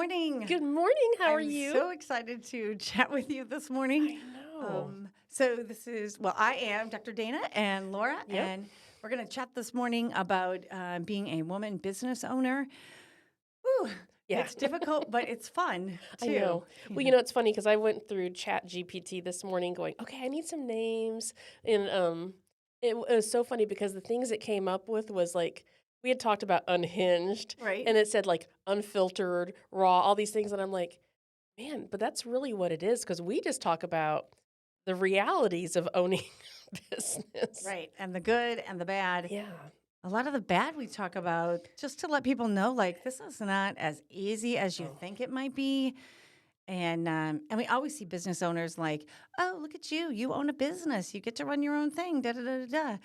morning. Good morning. How are I'm you? so excited to chat with you this morning. I know. I am Dr. Dana and Laura, Yep. and we're going to chat this morning about being a woman business owner. Whew, Yeah. it's difficult, but it's fun I too. know. Well, it's funny because I went through Chat GPT this morning going, okay, I need some names. And it was so funny because the things it came up with was like, we had talked about unhinged Right? and it said like unfiltered, raw, all these things. And I'm like, man, but that's really what it is because we just talk about the realities of owning a business. Right. And the good and the bad. Yeah. A lot of the bad we talk about just to let people know, like, this is not as easy as you Oh. think it might be. And we always see business owners like, oh, look at you. You own a business. You get to run your own thing. Da da da da da.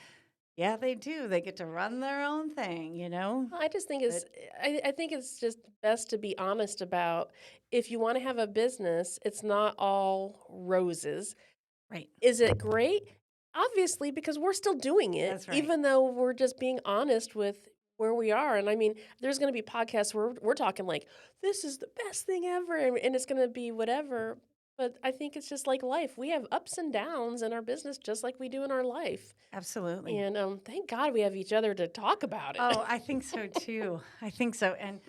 Yeah, they do. They get to run their own thing. I just think But I think it's just best to be honest about if you want to have a business, it's not all roses. right. Is it great? Obviously, because we're still doing it, That's right. even though we're just being honest with where we are. And I mean, there's going to be podcasts where we're talking like, this is the best thing ever, and it's going to be whatever. But I think it's just like life. We have ups and downs in our business, just like we do in our life. Absolutely. And thank God we have each other to talk about it. Oh, I think so too. I think so. And,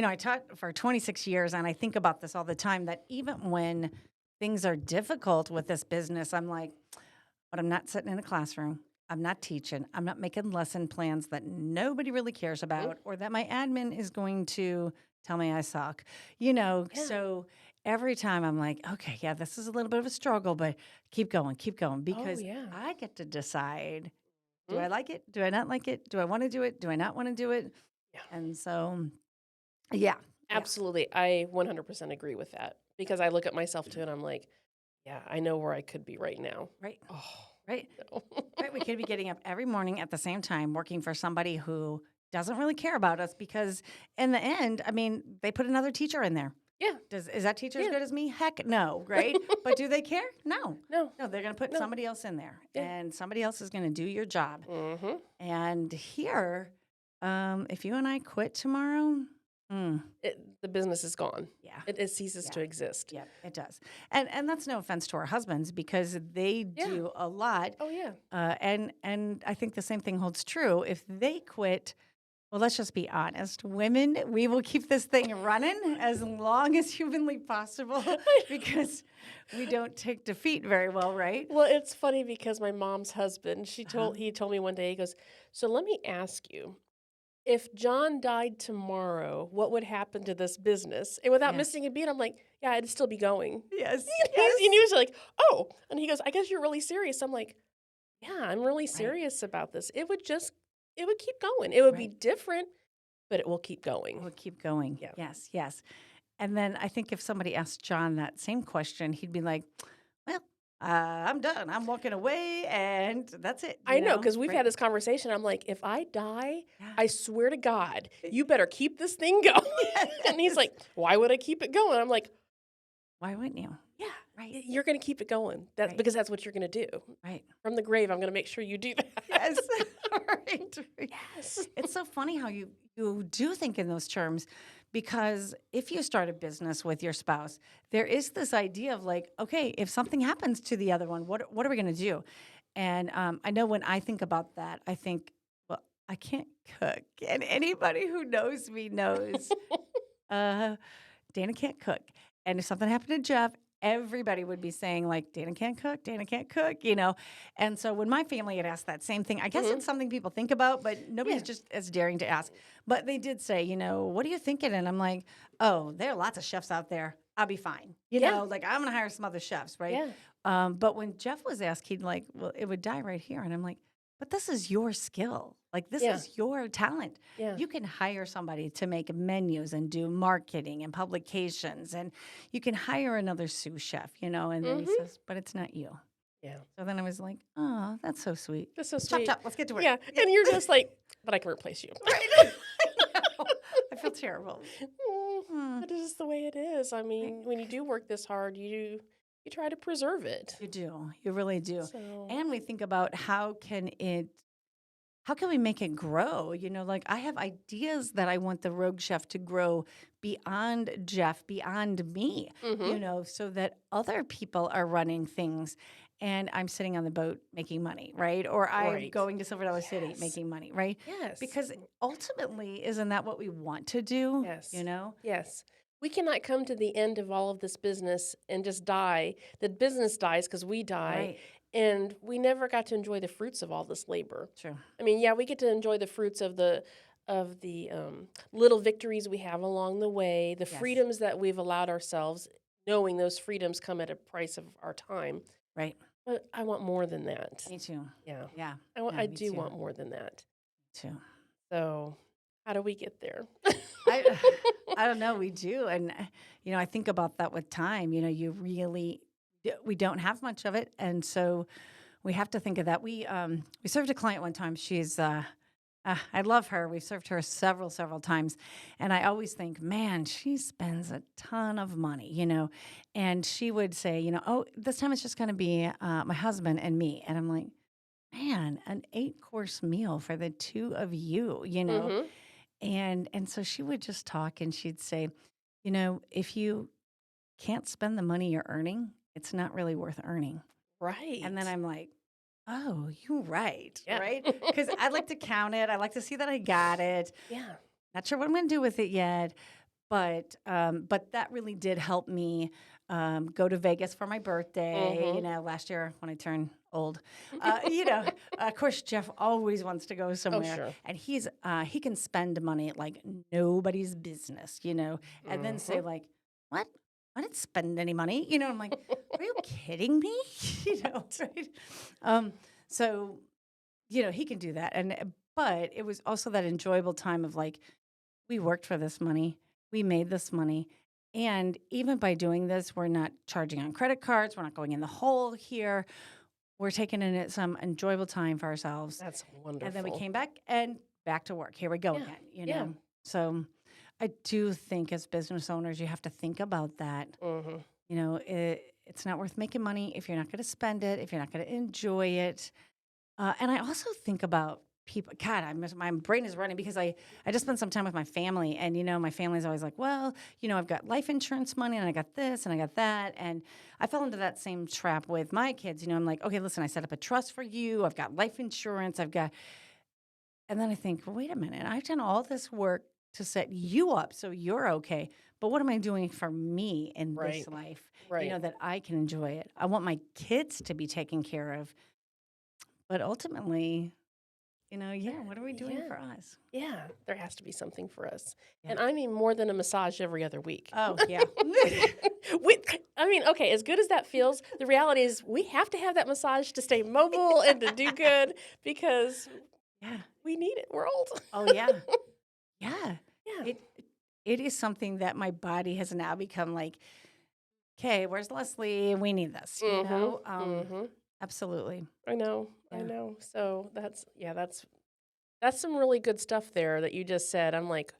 I taught for 26 years, and I think about this all the time that even when things are difficult with this business, I'm like, but I'm not sitting in a classroom. I'm not teaching. I'm not making lesson plans that nobody really cares Mhm. about or that my admin is going to tell me I suck. Yeah. So every time I'm like, okay, yeah, this is a little bit of a struggle, but keep going Oh, because yeah. I get to decide, do Mhm. I like it? Do I not like it? Do I want to do it? Do I not want to do it? Yeah. And so, yeah, yeah, Absolutely. I 100% agree with that because I look at myself too and I'm like, yeah, I know where I could be right now. right, Oh, right. no. Right, we could be getting up every morning at the same time working for somebody who doesn't really care about us because in the end, I mean, they put another teacher in there. Yeah. Is that teacher as Yeah. good as me? Heck no, right? But do they care? No. No. No, they're going to put No. somebody else in there Yeah. and somebody else is going to do your job. Mhm. And here, if you and I quit tomorrow, The business is gone. yeah. It ceases Yeah. to exist. Yep, it does. And that's no offense to our husbands because they Yeah. do a lot. Oh, yeah. And I think the same thing holds true. If they quit, well, let's just be honest. Women, we will keep this thing running as long as humanly possible because we don't take defeat very well, right? Well, it's funny because my mom's husband, Uh-huh. he told me one day, he goes, "So let me ask you, if John died tomorrow, what would happen to this business?" And without Yes. missing a beat, I'm like, "Yeah, it'd still be going." Yes. And he Yes. was like, "Oh," and he goes, "I guess you're really serious." I'm like, "Yeah, I'm really Right. serious about this. It would keep going. It would be Right. different, but it will keep We'll going." keep going. Yeah. Yes. Yes. And then I think if somebody asked John that same question, he'd be like, well, I'm done. I'm walking away and that's it, I know, because we've Right. had this conversation. I'm like, "If I die, Yeah. I swear to God, you better keep this thing going." And he's Yes. like, "Why would I keep it going?" I'm like, Why wouldn't you? "Yeah, Right. you're gonna keep it going. That's Right. because that's what you're gonna do. Right. From the grave, I'm gonna make sure you do that." Yes. Right. Right. Yes. It's so funny how you do think in those terms because if you start a business with your spouse, there is this idea of like, okay, if something happens to the other one, what are we going to do? And I know when I think about that, I think, well, I can't cook, and anybody who knows me knows uh, Dana can't cook. And if something happened to Jeff, everybody would be saying, like, Dana can't cook, Dana can't cook. And so when my family had asked that same thing, I guess Mhm. it's something people think about, but nobody's Yeah. just as daring to ask. But they did say, what are you thinking? And I'm like, oh, there are lots of chefs out there. I'll be fine. Yeah. Like I'm going to hire some other chefs, right? Yeah. But when Jeff was asked, he'd like, well, it would die right here. And I'm like, but this is your skill. Like, this Yeah. is your talent. Yeah. You can hire somebody to make menus and do marketing and publications, and you can hire another sous chef. And then he Mhm. says, but it's not you. Yeah. So then I was like, oh, that's so sweet. That's so Chop, sweet. chop, let's get to work. Yeah. Yep. And you're just like, "But I can replace you." Right. I know. I feel terrible. Hmm. That is just the way it is. I mean, when you do work this hard, you try to preserve it. You do. You really do. So And we think about how can it how can we make it grow? Like I have ideas that I want the Rogue Chef to grow beyond Jeff, beyond me, Mhm. so that other people are running things and I'm sitting on the boat making money, right? Or I'm Right. going to Silver Dollar City Yes. making money, right? Yes. Because ultimately, isn't that what we want to do? Yes. Yes. We cannot come to the end of all of this business and just die. The business dies because we die, Right. and we never got to enjoy the fruits of all this labor. True. I mean, yeah, we get to enjoy the fruits of the little victories we have along the way, the Yes. freedoms that we've allowed ourselves, knowing those freedoms come at a price of our time. Right. But I want more than that. Me too. Yeah, Yeah. I Yeah, me do too. want more than that. Too. So, how do we get there? I I don't know, we do, and, I think about that with time, you really we don't have much of it, and so we have to think of that. We served a client one time, I love her, we've served her several, several times, and I always think, "Man, she spends a ton of money," and she would say, "Oh, this time it's just gonna be, my husband and me," and I'm like, "Man, an 8-course meal for the 2 of you," Mhm. And so she would just talk and she'd say, if you can't spend the money you're earning, it's not really worth earning. And then Right. I'm like, oh, you're right, Yeah. right? Because I like to count it. I like to see that I got it. Yeah. Not sure what I'm going to do with it yet, but that really did help me go to Vegas for my birthday. Mhm. Last year when I turned old, of course Jeff always wants to go Oh, somewhere, sure. and he can spend money like nobody's business, and then say Mhm. like, "What? I didn't spend any money," I'm like, "Are you kidding me?" Right? Um, so he can do that, but it was also that enjoyable time of like we worked for this money. We made this money. And even by doing this, we're not charging on credit cards. We're not going in the hole here. We're taking in it some enjoyable time for ourselves. That's And then we wonderful. came back and back to work. Here we go Yeah. again. Yeah. So I do think as business owners, you have to think about that. Mhm. It's not worth making money if you're not going to spend it, if you're not going to enjoy it. And I also think about people. God, my brain is running because I just spent some time with my family, and my family's always like, well, I've got life insurance money, and I got this, and I got that, and I fell into that same trap with my kids. I'm like, okay, listen, I set up a trust for you. I've got life insurance. And then I think, well, wait a minute, I've done all this work to set you up so you're okay. But what am I doing for me in Right. this life? Right. That I can enjoy it. I want my kids to be taken care of, but ultimately, yeah, what are we doing Yeah. for us? Yeah. There has to be something for us. Yeah. And I mean more than a massage every other week. Oh, yeah. we, I mean, okay, as good as that feels, the reality is we have to have that massage to stay mobile and to do good because Yeah. we need it. We're old. Oh, yeah. Yeah. Yeah. It it is something that my body has now become like, "Okay, where's Leslie? We need this," Mhm. Mhm. Absolutely. I know. I Yeah. know. So that's some really good stuff there that you just said. I'm like,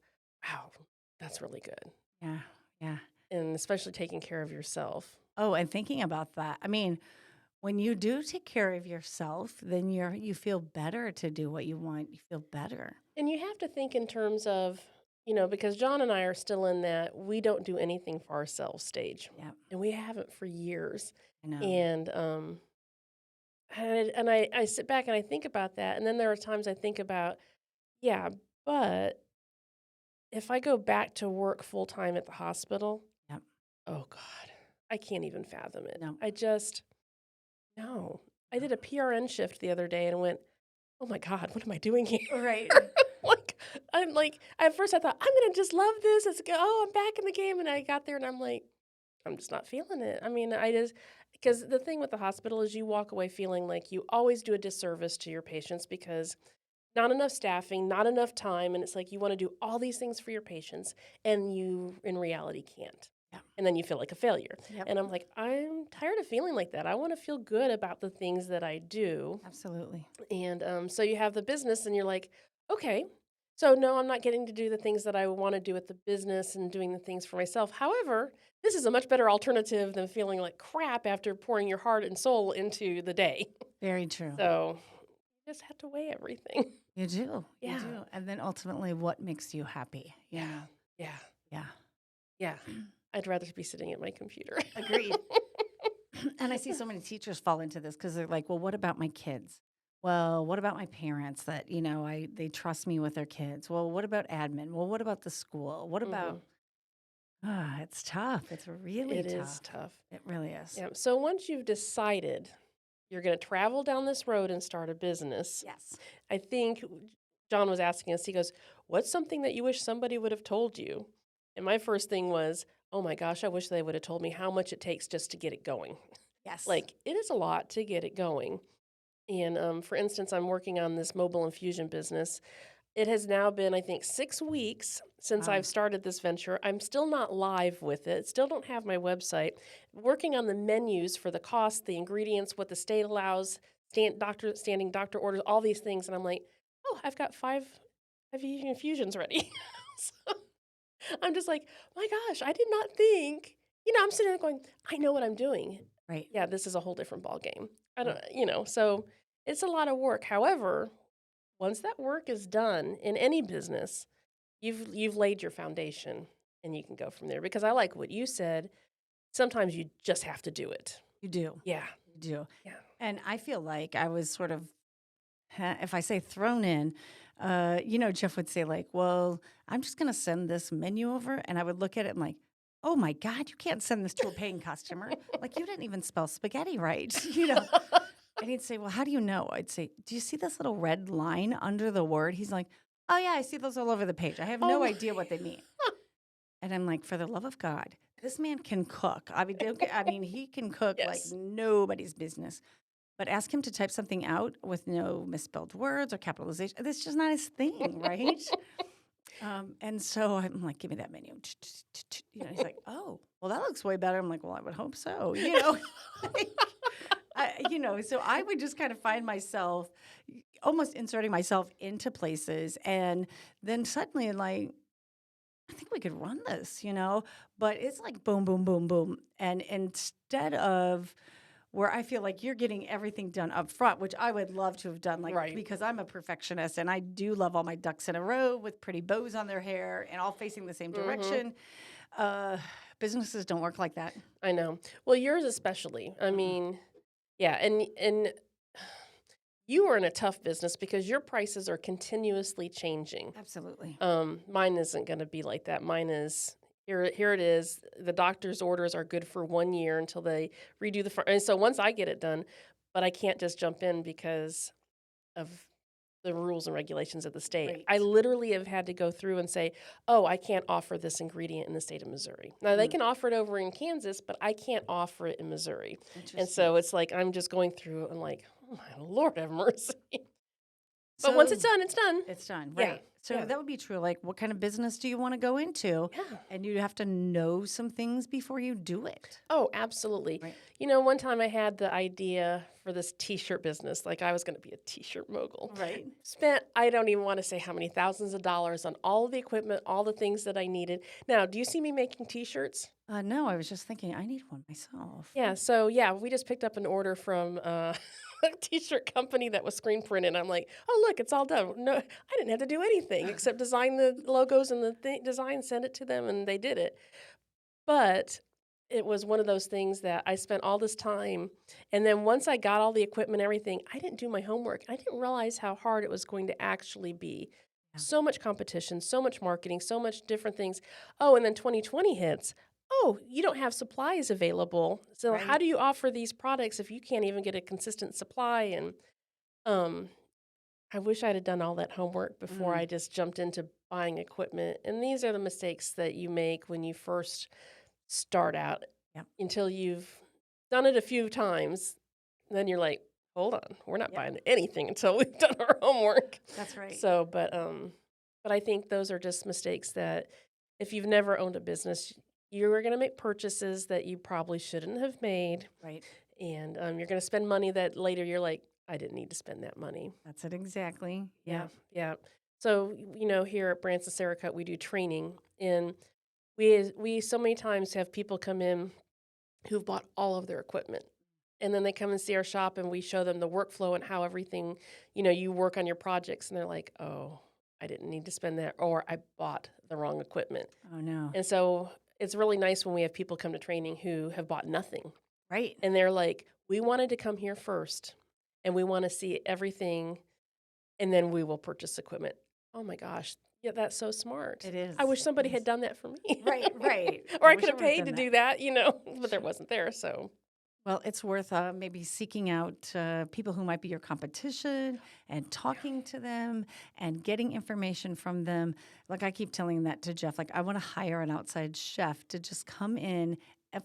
wow, that's really good. Yeah. Yeah. And especially taking care of yourself. Oh, and thinking about that, I mean, when you do take care of yourself, then you feel better to do what you want. You feel better. And you have to think in terms of, because John and I are still in that we don't do anything for ourselves stage. Yeah. And we haven't for years. I know. And I sit back and I think about that. And then there are times I think about, yeah, but if I go back to work full time at the hospital, Yep. oh God, I can't even fathom it. No. I just, no. I No. did a PRN shift the other day and went, oh my God, what am I doing here? Right. like, I'm like, at first I thought, I'm going to just love this. It's go, oh, I'm back in the game. And I got there and I'm like, I'm just not feeling it. I mean, because the thing with the hospital is you walk away feeling like you always do a disservice to your patients because not enough staffing, not enough time. And it's like you want to do all these things for your patients and you in reality can't. Yeah. And then you feel like a failure. Yep. And I'm like, I'm tired of feeling like that. I want to feel good about the things that I do. Absolutely. And so you have the business and you're like, okay, so no, I'm not getting to do the things that I want to do with the business and doing the things for myself. However, this is a much better alternative than feeling like crap after pouring your heart and soul into the day. Very true. So you just have to weigh everything. You do. You Yeah. do. And then ultimately, what makes you happy? You Yeah. know? Yeah. Yeah. Yeah. I'd rather be sitting at my computer. Agreed. And I see so many teachers fall into this because they're like, well, what about my kids? Well, what about my parents that, they trust me with their kids? Well, what about admin? Well, what about the school? What hmm about, it's tough. It's really It is tough. tough. It really is. Yeah. So once you've decided you're going to travel down this road and start a business, Yes. I think John was asking us, he goes, what's something that you wish somebody would have told you? And my first thing was, oh my gosh, I wish they would have told me how much it takes just to get it going. Yes. Like, it is a lot to get it going. And for instance, I'm working on this mobile infusion business. It has now been, I think, 6 weeks since Wow. I've started this venture. I'm still not live with it, still don't have my website. Working on the menus for the cost, the ingredients, what the state allows, standing doctor orders, all these things. And I'm like, oh, I've got five infusions ready. So I'm just like, my gosh, I did not think. I'm sitting there going, I know what I'm doing. Right. Yeah, this is a whole different ball game. I don't, Right. so it's a lot of work. However, once that work is done in any business, you've laid your foundation and you can go from there. Because I like what you said. Sometimes you just have to do it. You do. Yeah. You do. Yeah. And I feel like I was sort of, if I say thrown in, Jeff would say, like, well, I'm just going to send this menu over. And I would look at it and, like, oh my God, you can't send this to a paying customer. Like, you didn't even spell spaghetti right, And he'd say, well, how do you know? I'd say, do you see this little red line under the word? He's like, oh, yeah, I see those all over the page. I have Oh no my. idea what they mean. And I'm like, for the love of God, this man can cook. I mean, he can cook like Yes. nobody's business. But ask him to type something out with no misspelled words or capitalization. That's just not his thing, right? And so I'm like, give me that menu. He's like, oh, well, that looks way better. I'm like, well, I would hope so. So I would just kind of find myself almost inserting myself into places. And then suddenly, like, I think we could run this. But it's like boom, boom, boom, boom. And instead of where I feel like you're getting everything done up front, which I would love to have done, like, Right. because I'm a perfectionist and I do love all my ducks in a row with pretty bows on their hair and all facing the same Mm-hmm. direction. Uh, Businesses don't work like that. I know. Well, yours especially. I Mm-mm. mean, yeah, and you are in a tough business because your prices are continuously changing. Absolutely. Mine isn't going to be like that. Mine is here. It is. The doctor's orders are good for 1 year until they redo the front. And so once I get it done, but I can't just jump in because of the rules and regulations of the state. I Right. literally have had to go through and say, "Oh, I can't offer this ingredient in the state of Missouri." Now they Mm. can offer it over in Kansas, but I can't offer it in Missouri. And Interesting. so it's like I'm just going through and like, oh my Lord have mercy. But once it's So done, it's done. it's done. Yeah. Right. So Yeah. that would be true. Like, what kind of business do you want to go into? Yeah. And you have to know some things before you do it. Oh, absolutely. Right. One time I had the idea for this t-shirt business, like I was going to be a t-shirt mogul. Right. Spent, I don't even want to say how many thousands of dollars on all of the equipment, all the things that I needed. Now, do you see me making t-shirts? No, I was just thinking, I need one myself. Yeah, so yeah, we just picked up an order from a t-shirt company that was screen printed. I'm like, oh, look, it's all done. No, I didn't have to do anything except design the logos and the design, send it to them, and they did it. But it was one of those things that I spent all this time, and then once I got all the equipment and everything, I didn't do my homework. I didn't realize how hard it was going to actually be. Yeah. So much competition, so much marketing, so much different things. Oh, and then 2020 hits. Oh, you don't have supplies available. So how Right. do you offer these products if you can't even get a consistent supply? And um, I wish I'd have done all that homework before Mm. I just jumped into buying equipment. And these are the mistakes that you make when you first start out Yep. until you've done it a few times. Then you're like, hold on, we're not Yep. buying anything until we've done our homework. That's right. So, but I think those are just mistakes that if you've never owned a business, you're going to make purchases that you probably shouldn't have made. Right. And you're going to spend money that later you're like, I didn't need to spend that money. That's it exactly. Yeah. Yeah. So, here at Branson Cerakote, we do training, and we so many times have people come in who've bought all of their equipment. and then they come and see our shop and we show them the workflow and how everything, you work on your projects and they're like, "Oh, I didn't need to spend that," or "I bought the wrong equipment." Oh, no. And so it's really nice when we have people come to training who have bought nothing Right. and they're like, "We wanted to come here first and we want to see everything and then we will purchase equipment." Oh my gosh. Yeah, that's so smart. It is. I wish It somebody had is. done that for me. Right, right. Or I I wish could I have would have paid done to that. do that, but there wasn't there. So, Well, it's worth maybe seeking out people who might be your competition and talking to them and getting information from them. Like I keep telling that to Jeff, like I want to hire an outside chef to just come in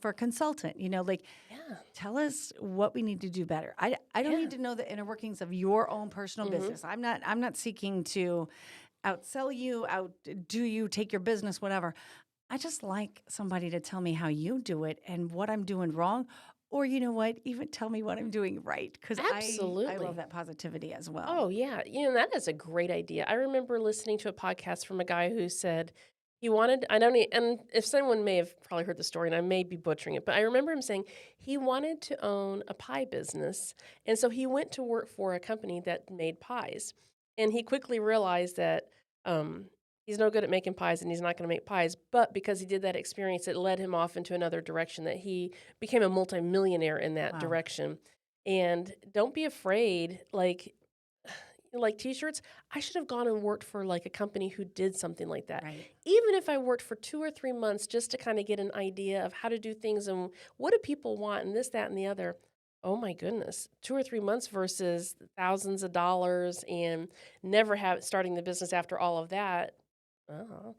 for a consultant, like yeah. tell us what we need to do better. I don't Yeah. need to know the inner workings of your own personal Mhm. business. I'm not seeking to outsell you, outdo you, take your business, whatever. I just like somebody to tell me how you do it and what I'm doing wrong. Or you know what, even tell me what I'm doing right. Because I love Absolutely. that positivity as well. Oh, yeah. That is a great idea. I remember listening to a podcast from a guy who said he wanted, I don't need, and if someone may have probably heard the story and I may be butchering it, but I remember him saying he wanted to own a pie business. And so he went to work for a company that made pies. And he quickly realized that um, he's no good at making pies and he's not going to make pies. But because he did that experience, it led him off into another direction that he became a multimillionaire in that Wow. direction. And don't be afraid, like t-shirts, I should have gone and worked for like a company who did something like that. Right. Even if I worked for 2 or 3 months just to kind of get an idea of how to do things and what do people want and this, that, and the other. Oh my goodness, 2 or 3 months versus thousands of dollars and never have starting the business after all of that. Oh,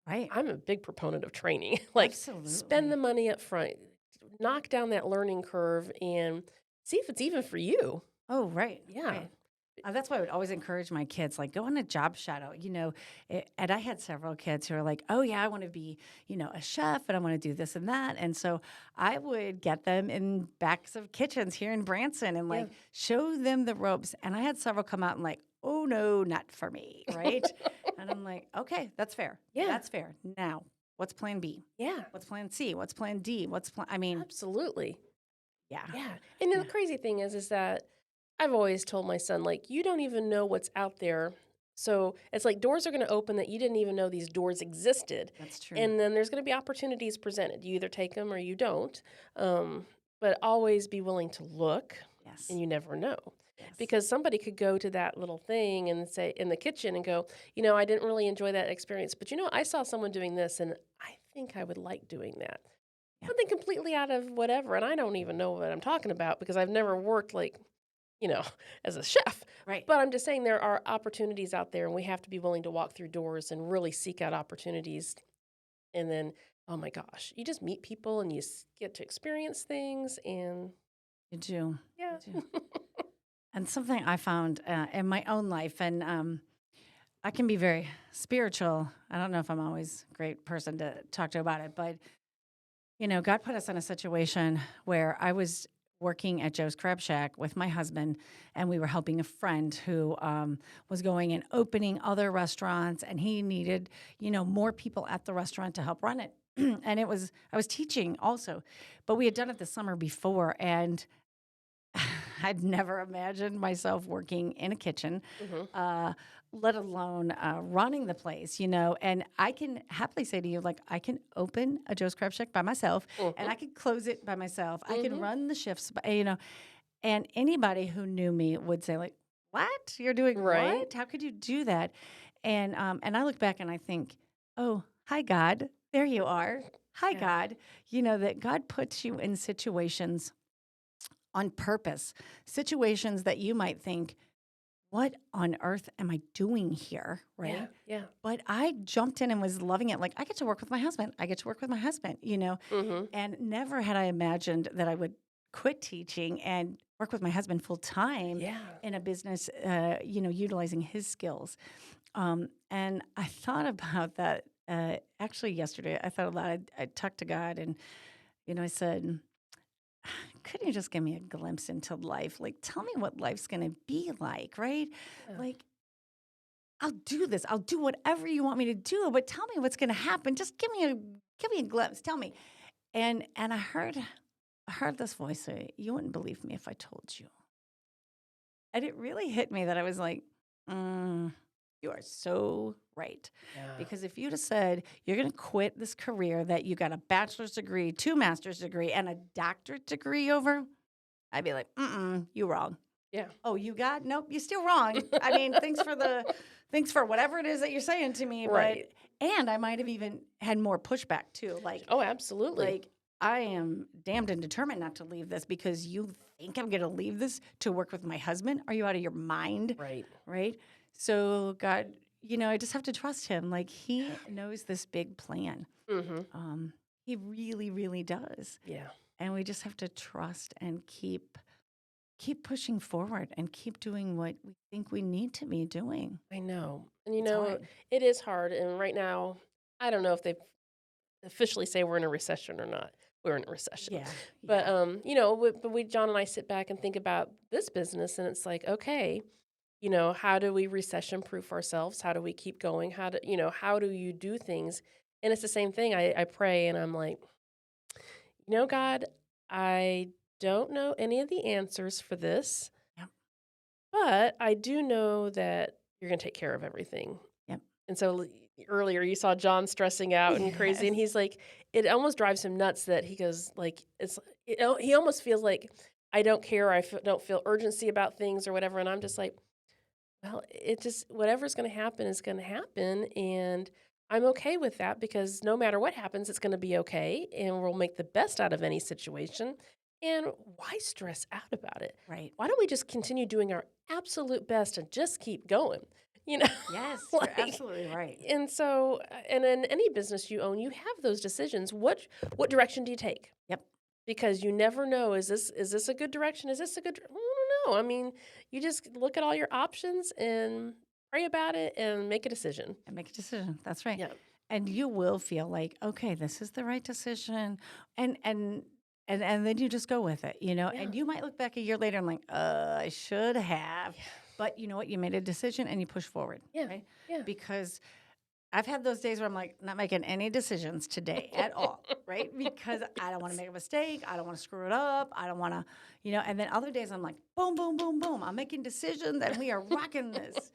Right. I'm a big proponent of training. Like spend the Absolutely. money up front, knock down that learning curve and see if it's even for you. Oh, right. Yeah. Right. That's why I would always encourage my kids, like, go on a job shadow, and I had several kids who are like, oh, yeah, I want to be, a chef and I want to do this and that. And so I would get them in backs of kitchens here in Branson and Yeah. like show them the ropes. And I had several come out and like, oh, no, not for me. Right. And I'm like, okay, that's fair. Yeah. That's fair. Now, what's plan B? Yeah, What's plan C? What's plan D? I mean, absolutely. yeah. Yeah. And then Yeah. the crazy thing is that I've always told my son, like, you don't even know what's out there. So it's like doors are going to open that you didn't even know these doors existed. That's true. And then there's going to be opportunities presented. You either take them or you don't. Um, but always be willing to look, Yes. and you never know. Yes. Because somebody could go to that little thing and say in the kitchen and go, I didn't really enjoy that experience, but I saw someone doing this and I think I would like doing that. Yeah. Something completely out of whatever. And I don't even know what I'm talking about because I've never worked you know, as a chef. Right. But I'm just saying there are opportunities out there and we have to be willing to walk through doors and really seek out opportunities. And then, oh my gosh, you just meet people and you get to experience things. And You do. yeah. You do. And something I found in my own life, and I can be very spiritual. I don't know if I'm always a great person to talk to about it, but God put us in a situation where I was working at Joe's Crab Shack with my husband, and we were helping a friend who was going and opening other restaurants, and he needed, more people at the restaurant to help run it. And I was teaching also, but we had done it the summer before, and I'd never imagined myself working in a kitchen, Hmm. uh, let alone running the place, And I can happily say to you, like, I can open a Joe's Crab Shack by myself, and Hmm. I can close it by myself. I can Hmm. run the shifts, and anybody who knew me would say, like, "What? You're doing Right. what? How could you do that?" And I look back and I think, "Oh, hi God, there you are. Hi Yeah. God." That God puts you in situations on purpose, situations that you might think, what on earth am I doing here? Yeah. Right. Yeah. But I jumped in and was loving it. Like, I get to work with my husband. I get to work with my husband, Hmm. and never had I imagined that I would quit teaching and work with my husband full time Yeah. in a business, utilizing his skills. And I thought about that actually yesterday. I thought a lot. I talked to God and, I said, couldn't you just give me a glimpse into life? Like, tell me what life's going to be like, right? Yeah. Like, I'll do this. I'll do whatever you want me to do, but tell me what's going to happen. Just give me a glimpse. Tell me. And I heard I heard this voice say, "You wouldn't believe me if I told you." And it really hit me that I was like, mm, you are so right. Yeah. Because if you'd have said, you're going to quit this career that you got a bachelor's degree, 2 master's degree, and a doctorate degree over, I'd be like, you wrong. Yeah. Oh, you got? Nope, you're still wrong. I mean, thanks for whatever it is that you're saying to me. Right. And I might have even had more pushback too. Oh, absolutely. Like, I am damned and determined not to leave this because you think I'm going to leave this to work with my husband? Are you out of your mind? Right. Right? So, God, I just have to trust him. Like, he knows this big plan. Mm-hmm. He really, really does. Yeah. And we just have to trust and keep pushing forward and keep doing what we think we need to be doing. I know. And It's hard. it is hard. And right now, I don't know if they officially say we're in a recession or not. We're in a recession. Yeah. But John and I sit back and think about this business, and it's like, okay, how do we recession proof ourselves? How do we keep going? How do you do things? And it's the same thing. I pray and I'm like, God, I don't know any of the answers for this, Yep. but I do know that you're going to take care of everything. Yep. And so earlier you saw John stressing out and crazy, and Yes. he's like, it almost drives him nuts that he goes like, he almost feels like I don't care, don't feel urgency about things or whatever, and I'm just like, well, it just whatever's going to happen is going to happen, and I'm okay with that because no matter what happens, it's going to be okay, and we'll make the best out of any situation. And why stress out about it? Right. Why don't we just continue doing our absolute best and just keep going? You know, Yes, like, you're absolutely right. and so, and in any business you own, you have those decisions. What direction do you take? Yep. Because you never know. Is this a good direction? Is this a good? I don't know. I mean, you just look at all your options and pray about it and make a decision. And make a decision. That's right. Yeah. And you will feel like, okay, this is the right decision. And then you just go with it, Yeah. And you might look back a year later and like, I should have. Yeah. But you know what? You made a decision and you push forward. Yeah. Right? Yeah. Because I've had those days where I'm like, not making any decisions today at all, right? Because I don't want to make a mistake. I don't want to screw it up. I don't want to, and then other days I'm like, boom, boom, boom, boom. I'm making decisions and we are rocking this,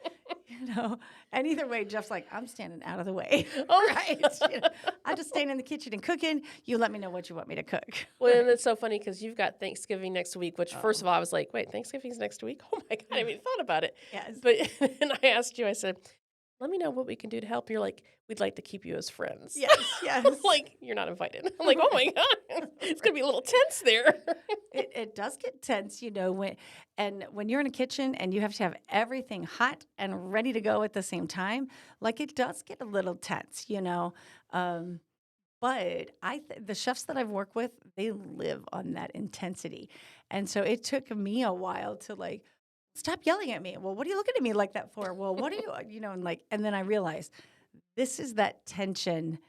And either way, Jeff's like, I'm standing out of the way, right? I'm just staying in the kitchen and cooking. You let me know what you want me to cook. Well, and it's so funny because you've got Thanksgiving next week, which first of all, I was like, wait, Thanksgiving's next week? Oh my God, I haven't even thought about it. Yes. But and I asked you, I said, let me know what we can do to help. You're like, we'd like to keep you as friends. Yes, yes. Like, you're not invited. I'm like, oh my God, it's going to be a little tense there. It does get tense, when you're in a kitchen and you have to have everything hot and ready to go at the same time, like it does get a little tense, But the chefs that I've worked with, they live on that intensity, and so it took me a while to like stop yelling at me. Well, what are you looking at me like that for? Well, what are you, and then I realized this is that tension,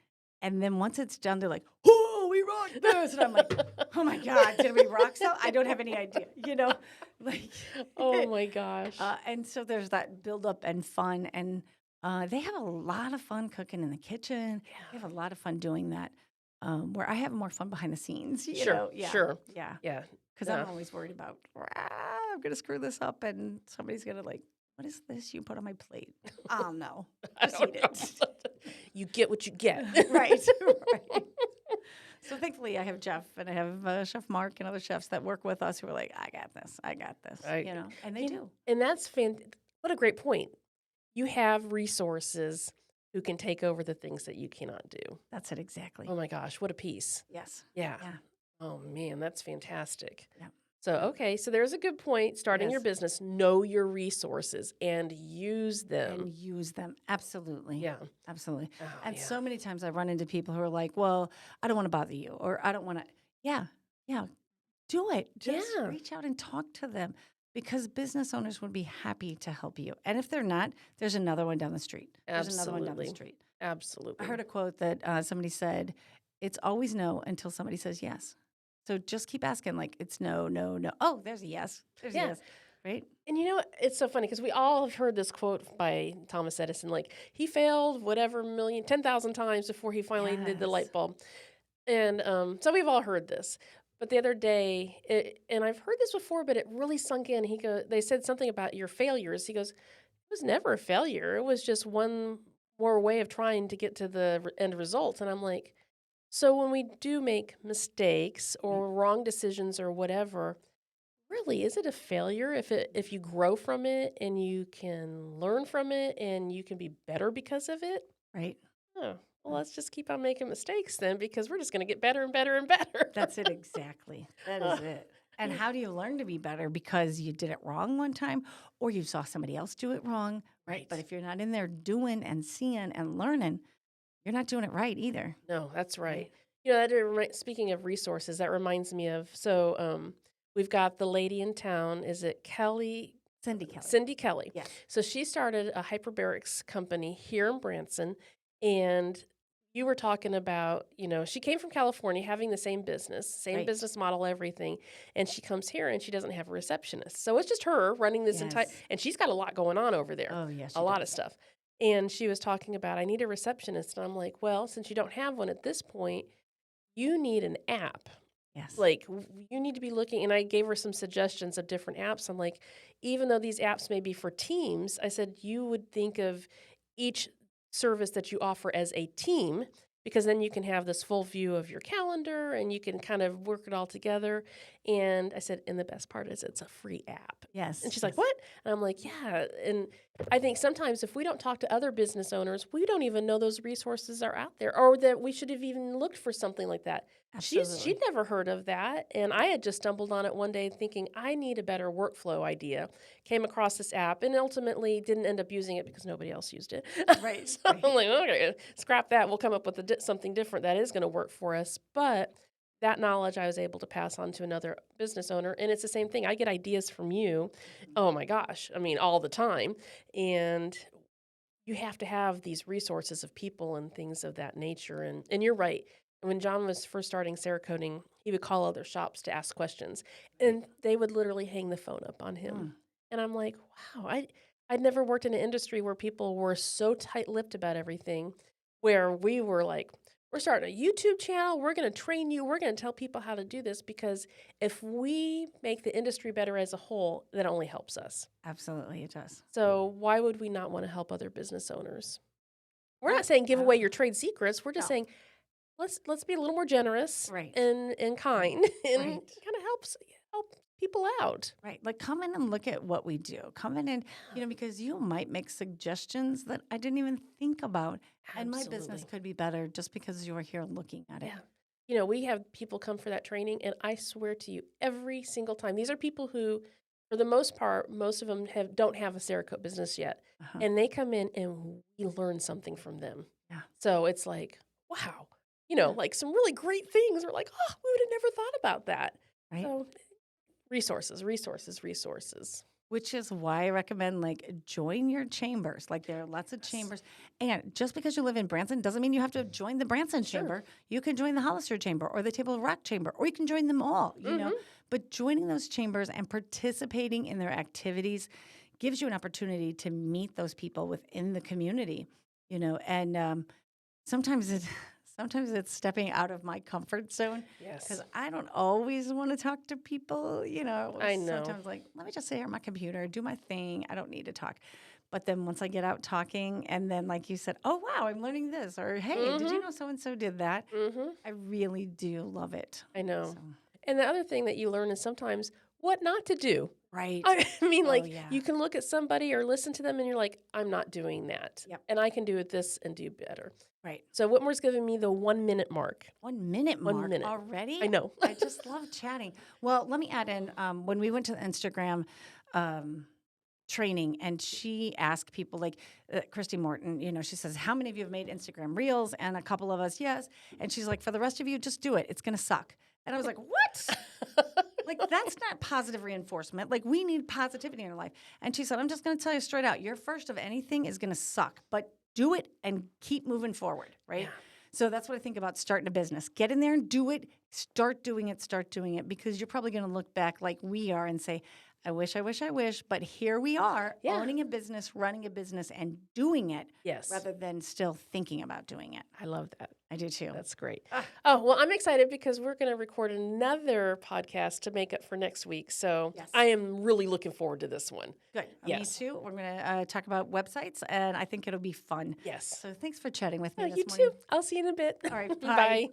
and then once it's done, they're like, oh, we rocked this, and I'm like, oh my God, did we rock so? I don't have any idea, Oh my gosh. And so there's that buildup and fun, and they have a lot of fun cooking in the kitchen. They have a lot of fun doing that, where I have more fun behind the scenes. Sure. Yeah. Yeah. Because I'm always worried about, I'm going to screw this up, and somebody's going to like, what is this you put on my plate? I don't know. Just eat it. You get what you get. Right. So thankfully, I have Jeff and I have Chef Mark and other chefs that work with us who are like, I got this, Right. and they do. And that's what a great point. You have resources who can take over the things that you cannot do. That's it exactly. Oh my gosh, what a piece. Yes. Yeah. Yeah. Oh man, that's fantastic. Yeah. So, so there's a good point. Starting your Yes. business, know your resources and use them. And use them. Absolutely. Yeah. Absolutely. Oh, And yeah. so many times I run into people who are like, well, I don't want to bother you, or I don't want to. Yeah. Do it. Just Yeah. reach out and talk to them, because business owners would be happy to help you. And if they're not, there's another one down the street. There's another one down the Absolutely. street. Absolutely. I heard a quote that somebody said, it's always no until somebody says yes. So just keep asking, like, it's no, no, no. Oh, there's a yes. There's Yeah. a yes. Right? And it's so funny because we all have heard this quote by Thomas Edison, like he failed 10,000 times before he finally did the Yes. light bulb. And so we've all heard this. But the other day, and I've heard this before, but it really sunk in. They said something about your failures. He goes, it was never a failure. It was just one more way of trying to get to the end result. And I'm like, so when we do make mistakes Right. or wrong decisions or whatever, really, is it a failure if you grow from it and you can learn from it and you can be better because of it? Right. Oh, well, let's just keep on making mistakes then because we're just going to get better and better and better. That's it exactly. That is it. And Yeah. how do you learn to be better? Because you did it wrong one time or you saw somebody else do it wrong, right? But Right. if you're not in there doing and seeing and learning, you're not doing it right either, No, that's right? right. Speaking of resources, that reminds me of we've got the lady in town. Is it Kelly? Cindy Kelly. Cindy Kelly. Yes. So she started a hyperbarics company here in Branson, and you were talking about, she came from California having the same Right. business model, everything, and she comes here and she doesn't have a receptionist. So it's just her running this entire, Yes. and she's got a lot going on over there, Oh, yes, a she lot of does. stuff. And she was talking about, I need a receptionist. And I'm like, well, since you don't have one at this point, you need an app. Yes. Like, you need to be looking, and I gave her some suggestions of different apps. I'm like, even though these apps may be for teams, I said you would think of each service that you offer as a team because then you can have this full view of your calendar and you can kind of work it all together. And I said, and the best part is it's a free app. Yes. And she's like, Yes. what? And I'm like, yeah. And I think sometimes if we don't talk to other business owners, we don't even know those resources are out there or that we should have even looked for something like that. She'd Absolutely. never heard of that, and I had just stumbled on it one day thinking I need a better workflow idea. Came across this app and ultimately didn't end up using it because nobody else used it. Right. So I'm Right. like, okay, scrap that. We'll come up with something different that is going to work for us. But that knowledge I was able to pass on to another business owner, and it's the same thing. I get ideas from you. Oh my gosh, I mean, all the time, and you have to have these resources of people and things of that nature. And you're right. When John was first starting Cerakoting, he would call other shops to ask questions, Right. and they would literally hang the phone up on him. Mm. And I'm like, wow, I'd never worked in an industry where people were so tight-lipped about everything, where we were like, we're starting a YouTube channel, we're going to train you, we're going to tell people how to do this because if we make the industry better as a whole, that only helps us. Absolutely, it does. So why would we not want to help other business owners? We're I, not saying give I away don't your trade secrets. We're just know. saying let's be a little more generous Right. and kind and Right. kind of help people out. Right. Like come in and look at what we do. Come in and, because you might make suggestions that I didn't even think about. And my business Absolutely. could be better just because you were here looking at it. Yeah. We have people come for that training, and I swear to you, every single time, these are people who, for the most part, most of them don't have a Cerakote business yet, Uh-huh. and they come in and we learn something from them. Yeah. So it's like, wow, Yeah. like some really great things. We're like, oh, we would have never thought about that. Right. So resources, resources, resources. Which is why I recommend join your chambers. Like there are lots of Yes. chambers. And just because you live in Branson doesn't mean you have to join the Branson Sure. chamber. You can join the Hollister chamber or the Table Rock chamber, or you can join them all, Mhm. But joining those chambers and participating in their activities gives you an opportunity to meet those people within the community, and sometimes it's stepping out of my comfort zone Yes. because I don't always want to talk to people. I know. Sometimes let me just sit here on my computer, do my thing. I don't need to talk. But then once I get out talking, and then like you said, oh wow, I'm learning this, or hey, did you know so and so did that? Mm-hmm. I really do love it. I know. So, And the other thing that you learn is sometimes what not to do. right. I mean, Oh yeah. you can look at somebody or listen to them and you're like, I'm not doing that. Yep. And I can do this and do better. Right. So Whitmore's giving me the 1 minute mark. 1 minute 1 mark minute. already. I know. I just love chatting. Well, let me add in when we went to the Instagram training, and she asked people Christy Morton, she says, how many of you have made Instagram reels? And a couple of us, yes. And she's like, for the rest of you, just do it. It's going to suck. And I was like, what? That's not positive reinforcement. We need positivity in our life. And she said, I'm just going to tell you straight out, your first of anything is going to suck, but do it and keep moving forward, right? Yeah. So that's what I think about starting a business. Get in there and do it. Start doing it, because you're probably going to look back like we are and say, I wish, but here we are Yeah. owning a business, running a business, and doing it Yes. rather than still thinking about doing it. I love that. I do too. That's great. Ah. Oh, well, I'm excited because we're going to record another podcast to make up for next week. So Yes. I am really looking forward to this one. Good. Yes. Me too. We're going to talk about websites, and I think it'll be fun. Yes. So thanks for chatting with me Oh, this you morning. too. I'll see you in a bit. All right, Bye. bye.